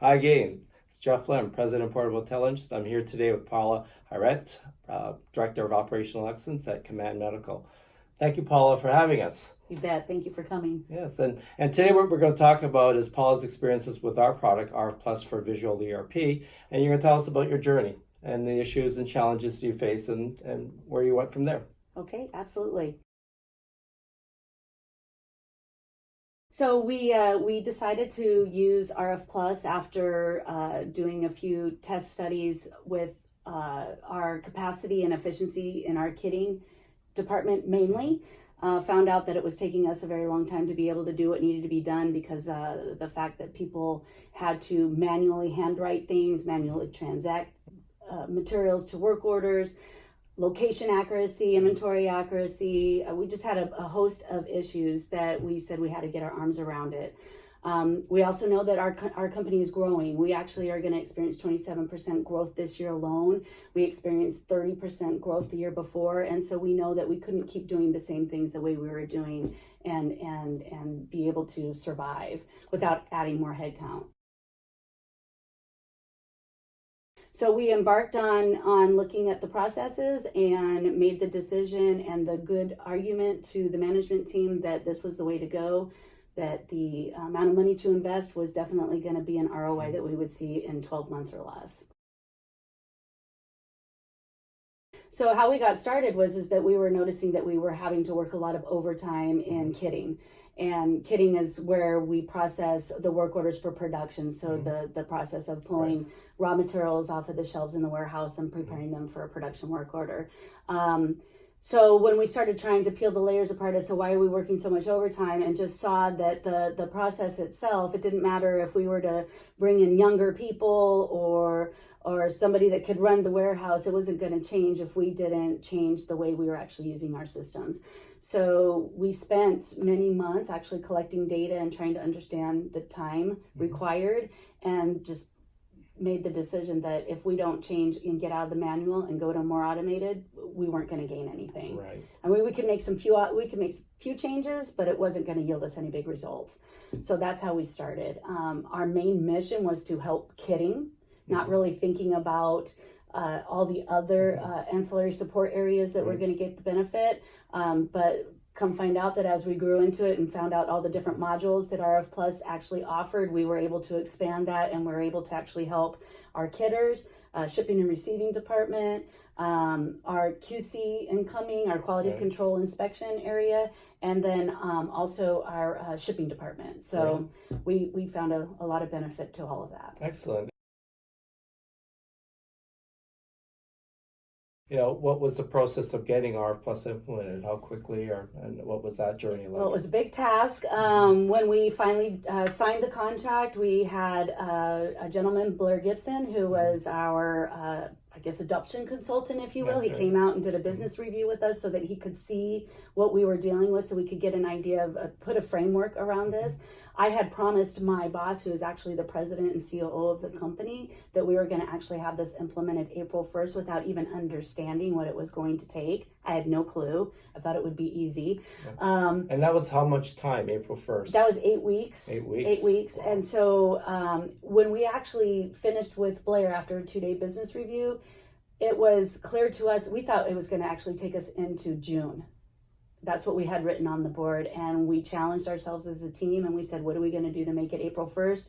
Hi again. It's Jeff Lim, President of Portable Intelligence. I'm here today with Paula Hiret, Director of Operational Excellence at Command Medical. Thank you, Paula, for having us. You bet. Thank you for coming. Yes, and today what we're going to talk about is Paula's experiences with our product, RF Plus for Visual ERP, and you're going to tell us about your journey and the issues and challenges you face and where you went from there. Okay, absolutely. So we decided to use RF Plus after doing a few test studies with our capacity and efficiency in our kitting department mainly. Found out that it was taking us a very long time to be able to do what needed to be done because the fact that people had to manually handwrite things, manually transact materials to work orders, location accuracy, inventory accuracy. We just had a host of issues that we said we had to get our arms around it. We also know that our company is growing. We actually are going to experience 27% growth this year alone. We experienced 30% growth the year before. And so we know that we couldn't keep doing the same things the way we were doing and be able to survive without adding more headcount. So we embarked on looking at the processes and made the decision and the good argument to the management team that this was the way to go, that the amount of money to invest was definitely going to be an ROI that we would see in 12 months or less. So how we got started is that we were noticing that we were having to work a lot of overtime in kitting. And kitting is where we process the work orders for production. So the process of pulling raw materials off of the shelves in the warehouse and preparing them for a production work order. So when we started trying to peel the layers apart as to why are we working so much overtime and just saw that the process itself, it didn't matter if we were to bring in younger people or somebody that could run the warehouse, it wasn't going to change if we didn't change the way we were actually using our systems. So we spent many months actually collecting data and trying to understand the time required and just made the decision that if we don't change and get out of the manual and go to more automated, we weren't going to gain anything. Right. I mean, we could make few changes, but it wasn't going to yield us any big results. So that's how we started. Our main mission was to help kitting, not really thinking about all the other ancillary support areas that we're going to get the benefit. But come find out that as we grew into it and found out all the different modules that RF Plus actually offered, we were able to expand that and we're able to actually help our kitters, shipping and receiving department, our QC incoming, our quality control inspection area, and then also our shipping department. So we found a lot of benefit to all of that. Excellent. What was the process of getting RF Plus implemented? How quickly, and what was that journey like? Well, it was a big task. When we finally signed the contract, we had a gentleman, Blair Gibson, who was our, adoption consultant, if you will. He came out and did a business review with us so that he could see what we were dealing with, so we could get an idea of, put a framework around this. I had promised my boss, who is actually the president and COO of the company, that we were going to actually have this implemented April 1st without even understanding what it was going to take. I had no clue. I thought it would be easy. And that was how much time, April 1st? That was 8 weeks. 8 weeks. 8 weeks. Wow. And so when we actually finished with Blair after a 2-day business review, it was clear to us, we thought it was going to actually take us into June. That's what we had written on the board. And we challenged ourselves as a team and we said, what are we going to do to make it April 1st?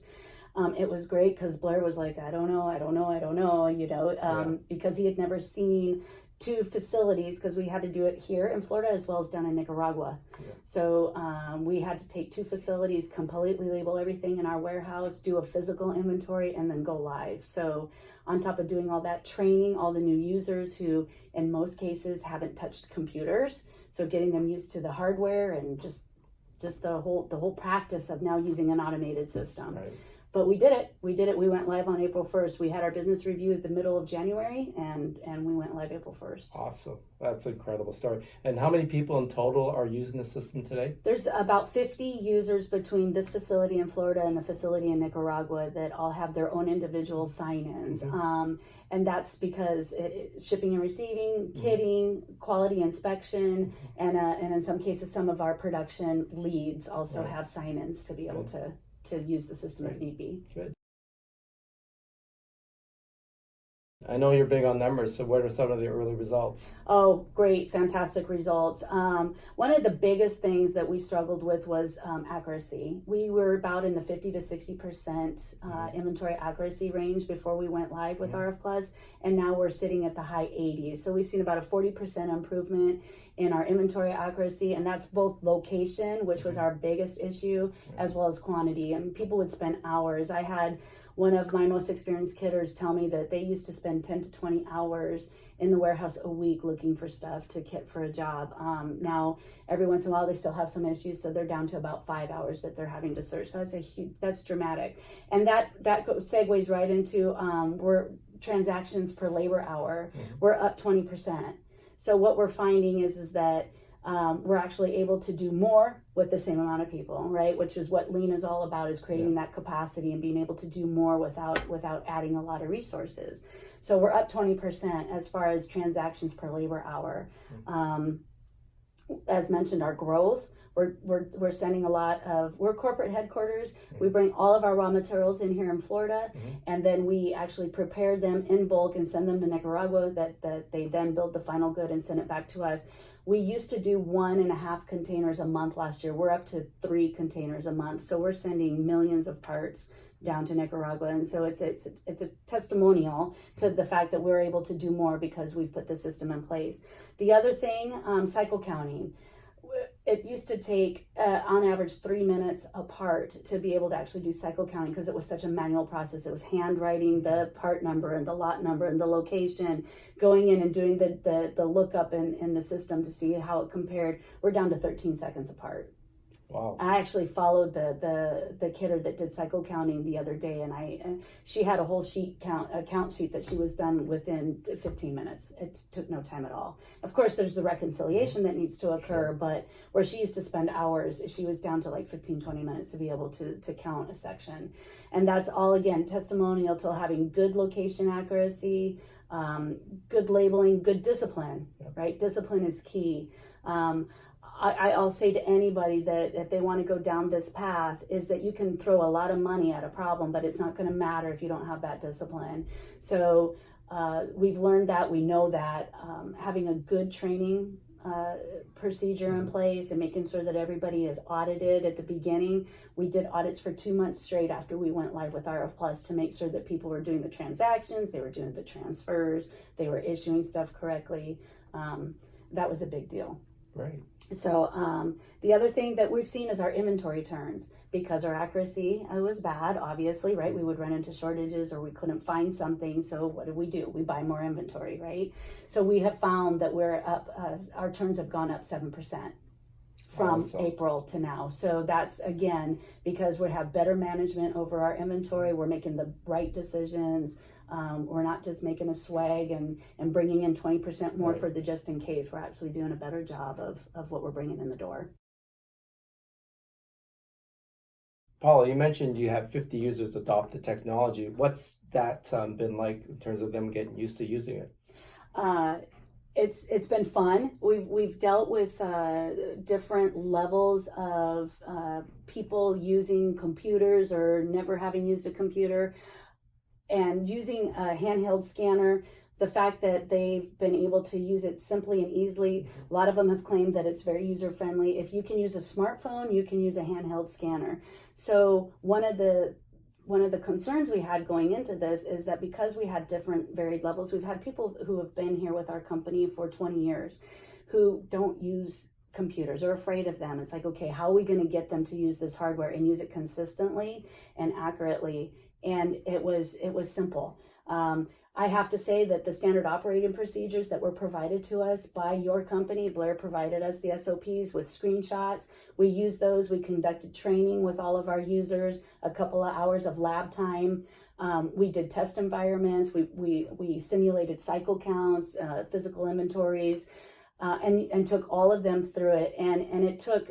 It was great because Blair was like, I don't know, because he had never seen 2 facilities, because we had to do it here in Florida as well as down in Nicaragua. Yeah. So we had to take 2 facilities, completely label everything in our warehouse, do a physical inventory, and then go live. So on top of doing all that, training all the new users who in most cases haven't touched computers, so getting them used to the hardware and just the whole practice of now using an automated system. Right. But we did it. We went live on April 1st. We had our business review at the middle of January, and we went live April 1st. Awesome. That's an incredible story. And how many people in total are using the system today? There's about 50 users between this facility in Florida and the facility in Nicaragua that all have their own individual sign-ins. And that's because shipping and receiving, kitting, quality inspection, and in some cases, some of our production leads also have sign-ins to be able to use the system if need be. Good. I know you're big on numbers, so what are some of the early results? Oh, great, fantastic results. One of the biggest things that we struggled with was accuracy. We were about in the 50 to 60% inventory accuracy range before we went live with RF Plus, and now we're sitting at the high 80s. So we've seen about a 40% improvement in our inventory accuracy, and that's both location, which was our biggest issue, as well as quantity. And people would spend hours. I had one of my most experienced kitters tell me that they used to spend 10 to 20 hours in the warehouse a week looking for stuff to kit for a job. Now, every once in a while, they still have some issues, so they're down to about 5 hours that they're having to search. So that's dramatic. And that segues right into we're transactions per labor hour. We're up 20%. So what we're finding is that we're actually able to do more with the same amount of people, right? Which is what Lean is all about, is creating that capacity and being able to do more without adding a lot of resources. So we're up 20% as far as transactions per labor hour. As mentioned, our growth, we're sending a lot of, we're corporate headquarters. We bring all of our raw materials in here in Florida, and then we actually prepare them in bulk and send them to Nicaragua, that they then build the final good and send it back to us. We used to do 1.5 containers a month last year. We're up to 3 containers a month. So we're sending millions of parts down to Nicaragua. And so it's a testimonial to the fact that we're able to do more because we've put the system in place. The other thing, cycle counting. It used to take, on average, 3 minutes apart to be able to actually do cycle counting because it was such a manual process. It was handwriting the part number and the lot number and the location, going in and doing the lookup in the system to see how it compared. We're down to 13 seconds apart. Wow. I actually followed the kidder that did cycle counting the other day, and she had a whole count sheet that she was done within 15 minutes. It took no time at all. Of course, there's the reconciliation that needs to occur, but where she used to spend hours, she was down to like 15, 20 minutes to be able to count a section. And that's all, again, testimonial to having good location accuracy, good labeling, good discipline, right? Discipline is key. I'll say to anybody that if they want to go down this path, is that you can throw a lot of money at a problem, but it's not going to matter if you don't have that discipline. So we've learned that, we know that having a good training procedure in place and making sure that everybody is audited at the beginning. We did audits for 2 months straight after we went live with RF Plus to make sure that people were doing the transactions, they were doing the transfers, they were issuing stuff correctly. That was a big deal. Right. So the other thing that we've seen is our inventory turns, because our accuracy was bad, obviously, right? We would run into shortages or we couldn't find something. So what do? We buy more inventory, right? So we have found that we're up, our turns have gone up 7% from April to now. So that's, again, because we have better management over our inventory. We're making the right decisions. We're not just making a swag and bringing in 20% more for the just in case. We're actually doing a better job of what we're bringing in the door. Paula, you mentioned you have 50 users adopt the technology. What's that been like in terms of them getting used to using it? It's been fun. We've dealt with different levels of people using computers or never having used a computer. And using a handheld scanner, the fact that they've been able to use it simply and easily, a lot of them have claimed that it's very user-friendly. If you can use a smartphone, you can use a handheld scanner. So one of the concerns we had going into this is that because we had different varied levels, we've had people who have been here with our company for 20 years who don't use computers, are afraid of them. It's like, okay, how are we going to get them to use this hardware and use it consistently and accurately? And it was simple. I have to say that the standard operating procedures that were provided to us by your company, Blair provided us the SOPs with screenshots. We used those. We conducted training with all of our users, a couple of hours of lab time. We did test environments. We simulated cycle counts, physical inventories, and took all of them through it. And it took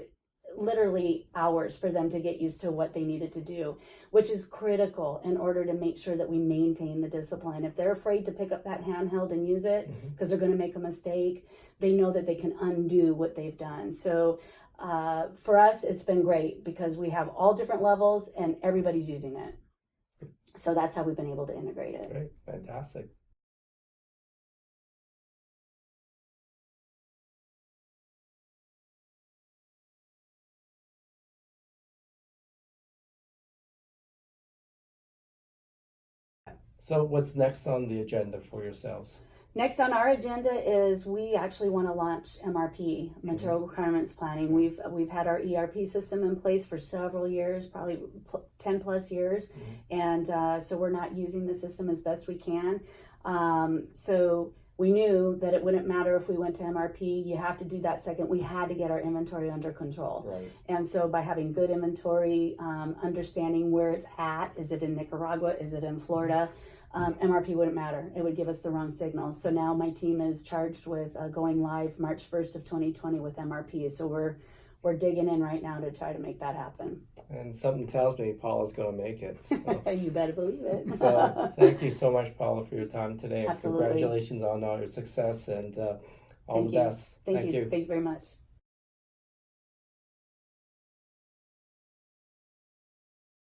literally hours for them to get used to what they needed to do, which is critical in order to make sure that we maintain the discipline. If they're afraid to pick up that handheld and use it because they're going to make a mistake, they know that they can undo what they've done. So for us, it's been great because we have all different levels and everybody's using it. So that's how we've been able to integrate it. Great, fantastic. So what's next on the agenda for yourselves? Next on our agenda is we actually want to launch MRP, Material Requirements Planning. We've had our ERP system in place for several years, probably 10 plus years, and so we're not using the system as best we can. So we knew that it wouldn't matter if we went to MRP. You have to do that second. We had to get our inventory under control. Right. And so by having good inventory, understanding where it's at, is it in Nicaragua, is it in Florida, MRP wouldn't matter. It would give us the wrong signals. So now my team is charged with going live March 1st of 2020 with MRP. So we're digging in right now to try to make that happen. And something tells me Paula's going to make it. So. You better believe it. So thank you so much, Paula, for your time today. Absolutely. Congratulations on all your success and all the best. Thank you. Thank you very much.